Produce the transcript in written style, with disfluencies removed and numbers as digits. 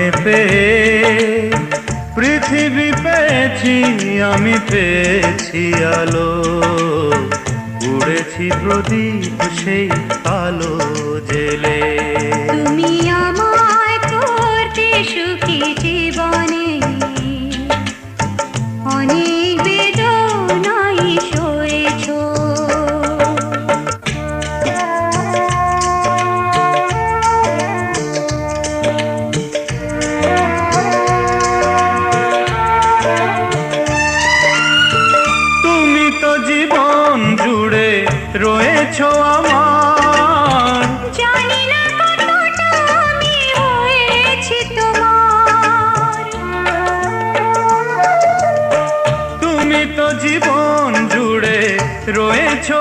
তোমায় পেয়ে পৃথিবী পেয়েছি, আমি পেয়েছি আলো। উড়েছি প্রদীপ সেই কালো জেলে। তুমি আমায় করতে সুখী জীবনে, অনেক বেদনাই সয়েছো। তুমি তো জীবন জুড়ে রয়েছো আমার, জানি না কতটা আমি হয়েছি তোমার। তুমি তো জীবন জুড়ে রয়েছো